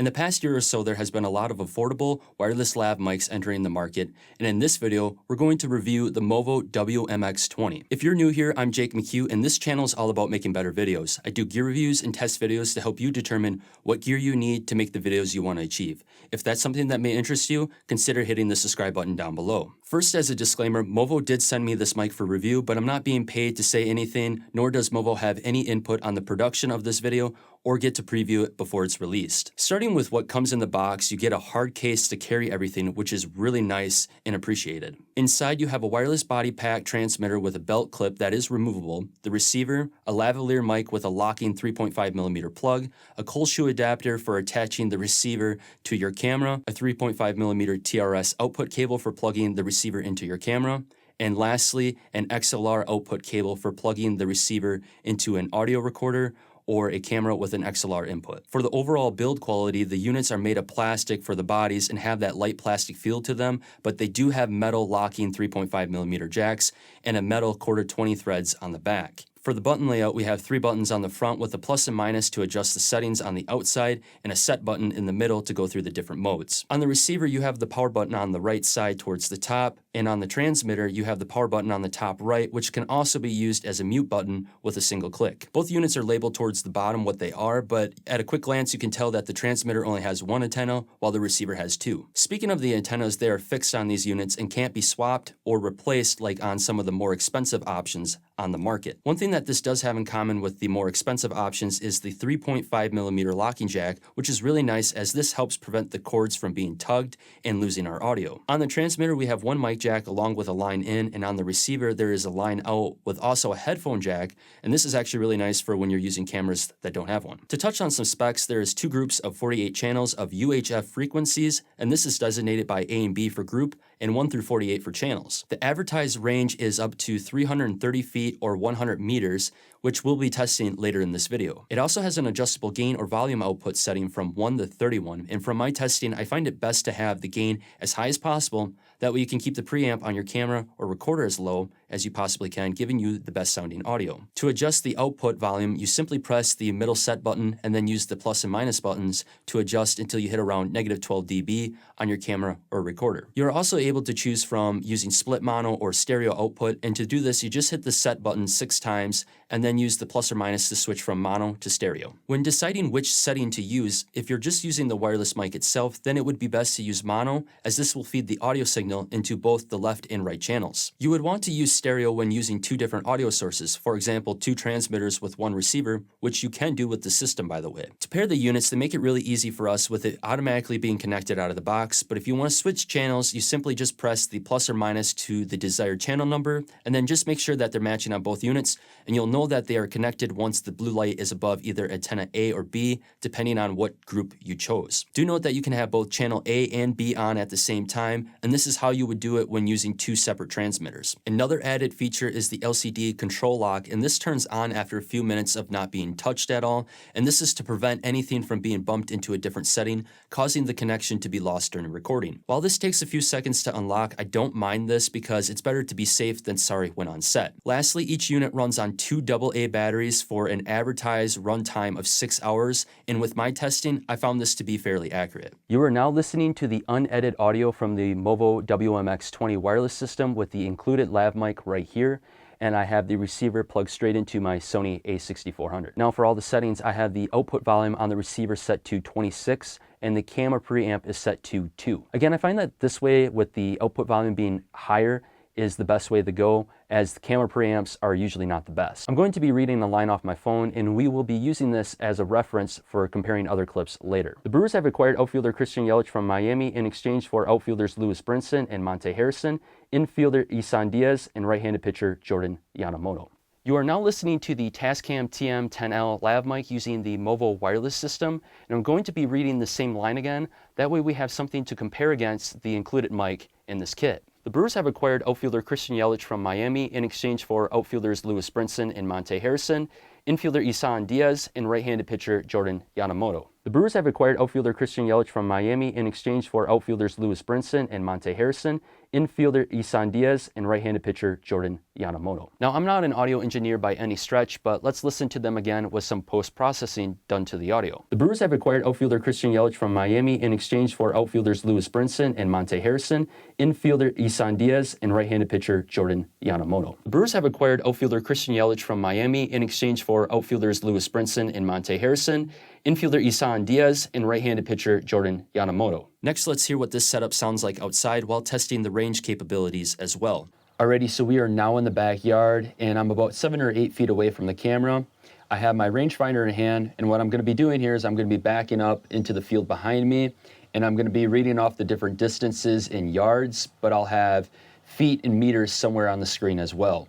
the past year or so, there has been a lot of affordable wireless lav mics entering the market, and in this video, we're going to review the Movo WMX-20. If you're new here, I'm Jake McHugh, and this channel is all about making better videos. I do gear reviews and test videos to help you determine what gear you need to make the videos you want to achieve. If that's something that may interest you, consider hitting the subscribe button down below. First, as a disclaimer, Movo did send me this mic for review, but I'm not being paid to say anything, nor does Movo have any input on the production of this video or get to preview it before it's released. Starting with what comes in the box, you get a hard case to carry everything, which is really nice and appreciated. Inside, you have a wireless body pack transmitter with a belt clip that is removable, the receiver, a lavalier mic with a locking 3.5mm plug, a cold shoe adapter for attaching the receiver to your camera, a 3.5mm TRS output cable for plugging the receiver into your camera, and lastly, an XLR output cable for plugging the receiver into an audio recorder or a camera with an XLR input. For the overall build quality, the units are made of plastic for the bodies and have that light plastic feel to them, but they do have metal locking 3.5mm jacks and a metal quarter 20 threads on the back. For the button layout, we have 3 buttons on the front with a plus and minus to adjust the settings on the outside and a set button in the middle to go through the different modes. On the receiver, you have the power button on the right side towards the top, and on the transmitter, you have the power button on the top right, which can also be used as a mute button with a single click. Both units are labeled towards the bottom what they are, but at a quick glance, you can tell that the transmitter only has 1 antenna, while the receiver has 2. Speaking of the antennas, they are fixed on these units and can't be swapped or replaced like on some of the more expensive options on the market. One thing that this does have in common with the more expensive options is the 3.5mm locking jack, which is really nice as this helps prevent the cords from being tugged and losing our audio. On the transmitter, we have 1 mic jack along with a line in, and on the receiver, there is a line out with also a headphone jack, and this is actually really nice for when you're using cameras that don't have one. To touch on some specs, there is 2 groups of 48 channels of UHF frequencies, and this is designated by A and B for group, and 1 through 48 for channels. The advertised range is up to 330 feet or 100 meters, which we'll be testing later in this video. It also has an adjustable gain or volume output setting from 1 to 31, and from my testing, I find it best to have the gain as high as possible. That way you can keep the preamp on your camera or recorder as low as you possibly can, giving you the best sounding audio. To adjust the output volume, you simply press the middle set button and then use the plus and minus buttons to adjust until you hit around -12 dB on your camera or recorder. You're also able to choose from using split mono or stereo output, and to do this, you just hit the set button 6 times and then use the plus or minus to switch from mono to stereo. When deciding which setting to use, if you're just using the wireless mic itself, then it would be best to use mono, as this will feed the audio signal into both the left and right channels. You would want to use stereo when using 2 different audio sources, for example, 2 transmitters with 1 receiver, which you can do with the system, by the way. To pair the units, they make it really easy for us with it automatically being connected out of the box, but if you want to switch channels, you simply just press the plus or minus to the desired channel number, and then just make sure that they're matching on both units, and you'll know that they are connected once the blue light is above either antenna A or B, depending on what group you chose. Do note that you can have both channel A and B on at the same time, and this is how you would do it when using 2 separate transmitters. Another added feature is the LCD control lock, and this turns on after a few minutes of not being touched at all, and this is to prevent anything from being bumped into a different setting, causing the connection to be lost during recording. While this takes a few seconds to unlock, I don't mind this because it's better to be safe than sorry when on set. Lastly, each unit runs on 2 AA batteries for an advertised runtime of 6 hours, and with my testing, I found this to be fairly accurate. You are now listening to the unedited audio from the Movo WMX-20 wireless system with the included lav mic right here, and I have the receiver plugged straight into my Sony a6400. Now for all the settings, I have the output volume on the receiver set to 26, and the camera preamp is set to 2. Again, I find that this way, with the output volume being higher, is the best way to go, as the camera preamps are usually not the best. I'm going to be reading the line off my phone, and we will be using this as a reference for comparing other clips later. The Brewers have acquired outfielder Christian Yelich from Miami in exchange for outfielders Lewis Brinson and Monte Harrison, infielder Isan Diaz, and right-handed pitcher Jordan Yamamoto. You are now listening to the Tascam TM10L lav mic using the Movo wireless system, and I'm going to be reading the same line again. That way we have something to compare against the included mic in this kit. The Brewers have acquired outfielder Christian Yelich from Miami in exchange for outfielders Lewis Brinson and Monte Harrison, infielder Isan Diaz, and right-handed pitcher Jordan Yamamoto. The Brewers have acquired outfielder Christian Yelich from Miami in exchange for outfielders Lewis Brinson and Monte Harrison, infielder Isan Diaz, and right-handed pitcher Jordan Yamamoto. Now, I'm not an audio engineer by any stretch, but let's listen to them again with some post-processing done to the audio. The Brewers have acquired outfielder Christian Yelich from Miami in exchange for outfielders Lewis Brinson and Monte Harrison, infielder Isan Diaz, and right-handed pitcher Jordan Yamamoto. The Brewers have acquired outfielder Christian Yelich from Miami in exchange for outfielders Lewis Brinson and Monte Harrison, infielder Isan Diaz, and right-handed pitcher Jordan Yamamoto. Next, let's hear what this setup sounds like outside while testing the range capabilities as well. Alrighty, so we are now in the backyard, and I'm about 7 or 8 feet away from the camera. I have my rangefinder in hand, and what I'm going to be doing here is I'm going to be backing up into the field behind me, and I'm going to be reading off the different distances in yards, but I'll have feet and meters somewhere on the screen as well.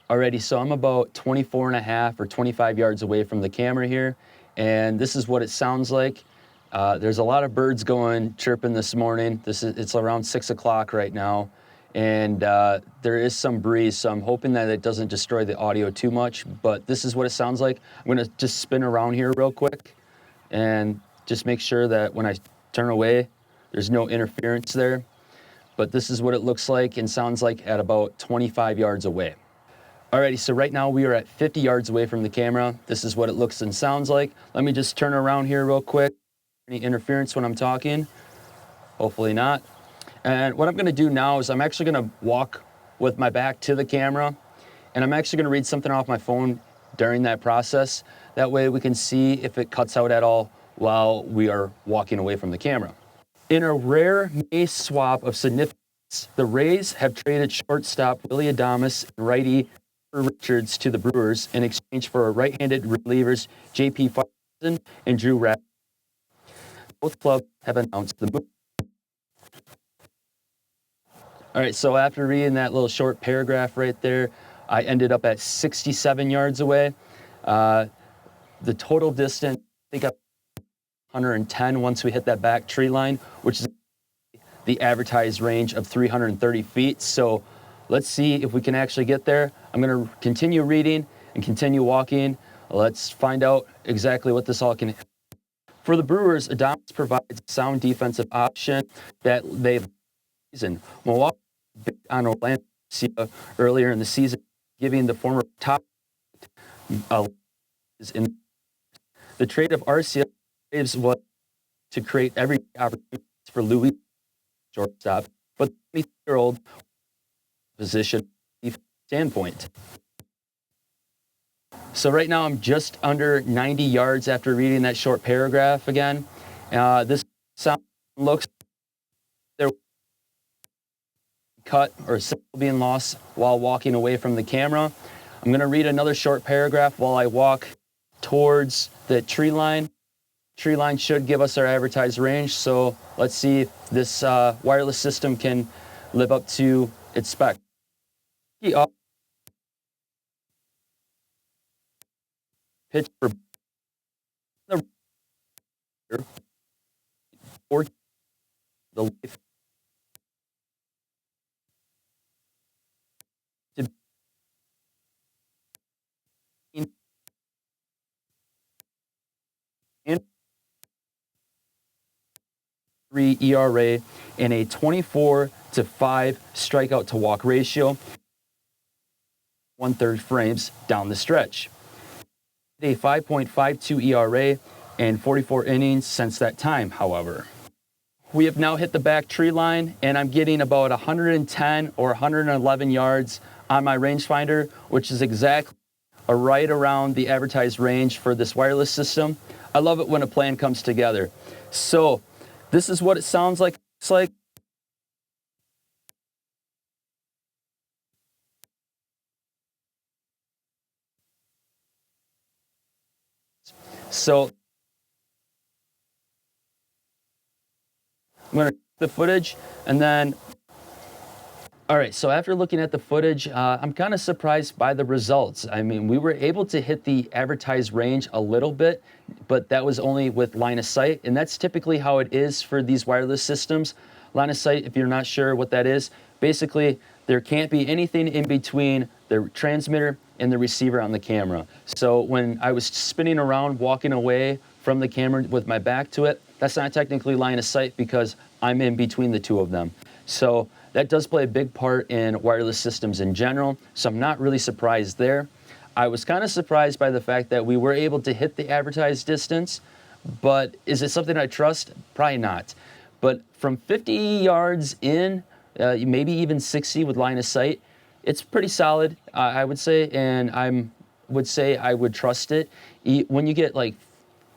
Alrighty, so I'm about 24.5 or 25 yards away from the camera here, and this is what it sounds like. There's a lot of birds chirping this morning. It's around 6 o'clock right now, and there is some breeze, so I'm hoping that it doesn't destroy the audio too much, but this is what it sounds like. I'm gonna just spin around here real quick and just make sure that when I turn away, there's no interference there. But this is what it looks like and sounds like at about 25 yards away. Alrighty, so right now we are at 50 yards away from the camera. This is what it looks and sounds like. Let me just turn around here real quick. Any interference when I'm talking? Hopefully not. And what I'm gonna do now is I'm actually gonna walk with my back to the camera, and I'm actually gonna read something off my phone during that process. That way we can see if it cuts out at all while we are walking away from the camera. In a rare May swap of significance, the Rays have traded shortstop Willie Adames and righty Richards to the Brewers in exchange for right-handed relievers J.P. Farson and Drew Rapp. Both clubs have announced the move. All right, so after reading that little short paragraph right there, I ended up at 67 yards away. The total distance, I think, 110 once we hit that back tree line, which is the advertised range of 330 feet. So let's see if we can actually get there. I'm going to continue reading and continue walking. Let's find out exactly what this all can. For the Brewers, Adames provides a sound defensive option that they've season. Milwaukee on Orlando earlier in the season, giving the former top in the trade of Arcia was to create every opportunity for Louis shortstop, but the 23-year-old position standpoint. So right now I'm just under 90 yards after reading that short paragraph again. This sound looks there cut or signal being lost while walking away from the camera. I'm going to read another short paragraph while I walk towards the tree line. Tree line should give us our advertised range, so let's see if this wireless system can live up to its spec. Pitch for the life to and 3 ERA and a 24-5 strikeout to walk ratio, 1/3 frames down the stretch. A 5.52 ERA and 44 innings since that time, however. We have now hit the back tree line, and I'm getting about 110 or 111 yards on my rangefinder, which is exactly right around the advertised range for this wireless system. I love it when a plan comes together. So this is what it sounds like. It's like so I'm going to the footage and then all right, so after looking at the footage, I'm kind of surprised by the results. I mean, we were able to hit the advertised range a little bit, but that was only with line of sight, and that's typically how it is for these wireless systems. Line of sight, if you're not sure what that is, basically there can't be anything in between the transmitter and the receiver on the camera. So when I was spinning around, walking away from the camera with my back to it, that's not technically line of sight because I'm in between the two of them. So that does play a big part in wireless systems in general, so I'm not really surprised there. I was kind of surprised by the fact that we were able to hit the advertised distance, but is it something I trust? Probably not. But from 50 yards in, maybe even 60 with line of sight, it's pretty solid, I would say, and I would trust it. When you get like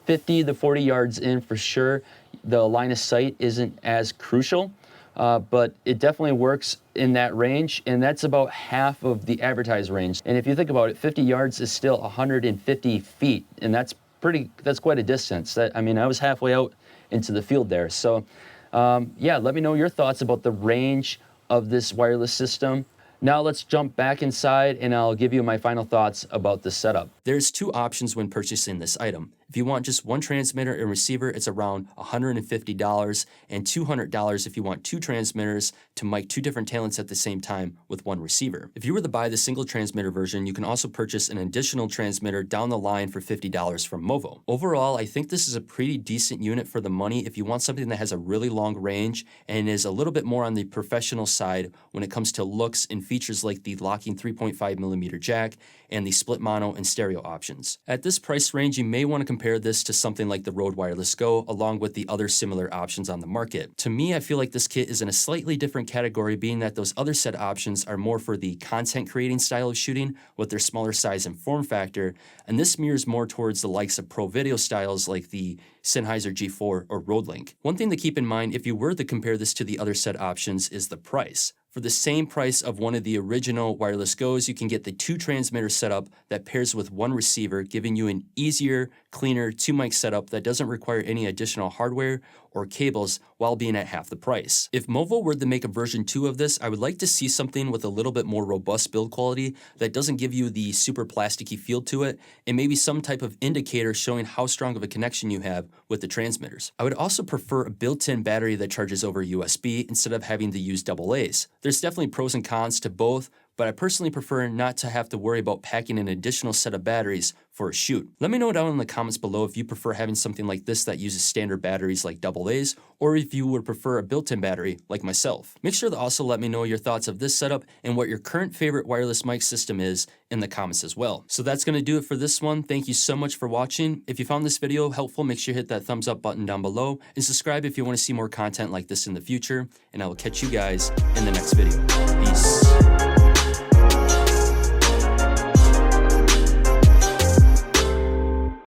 50 to 40 yards in, for sure, the line of sight isn't as crucial, but it definitely works in that range, and that's about half of the advertised range. And if you think about it, 50 yards is still 150 feet, and that's quite a distance. I was halfway out into the field there. So yeah, let me know your thoughts about the range of this wireless system. Now let's jump back inside and I'll give you my final thoughts about the setup. There's two options when purchasing this item. If you want just one transmitter and receiver, it's around $150, and $200 if you want two transmitters to mic two different talents at the same time with one receiver. If you were to buy the single transmitter version, you can also purchase an additional transmitter down the line for $50 from Movo. Overall, I think this is a pretty decent unit for the money if you want something that has a really long range and is a little bit more on the professional side when it comes to looks and features like the locking 3.5mm jack and the split mono and stereo options. At this price range, you may want to compare this to something like the Rode Wireless Go along with the other similar options on the market. To me, I feel like this kit is in a slightly different category, being that those other set options are more for the content creating style of shooting with their smaller size and form factor, and this mirrors more towards the likes of pro video styles like the Sennheiser G4 or Rode Link. One thing to keep in mind if you were to compare this to the other set options is the price. For the same price of one of the original Wireless Go's, you can get the two transmitter setup that pairs with one receiver, giving you an easier, cleaner two mic setup that doesn't require any additional hardware or cables while being at half the price. If Movo were to make a version 2 of this, I would like to see something with a little bit more robust build quality that doesn't give you the super plasticky feel to it, and maybe some type of indicator showing how strong of a connection you have with the transmitters. I would also prefer a built-in battery that charges over USB instead of having to use AA's. There's definitely pros and cons to both, but I personally prefer not to have to worry about packing an additional set of batteries for a shoot. Let me know down in the comments below if you prefer having something like this that uses standard batteries like AA's, or if you would prefer a built-in battery like myself. Make sure to also let me know your thoughts of this setup and what your current favorite wireless mic system is in the comments as well. So that's going to do it for this one. Thank you so much for watching. If you found this video helpful, make sure you hit that thumbs up button down below and subscribe if you want to see more content like this in the future, and I will catch you guys in the next video. Peace.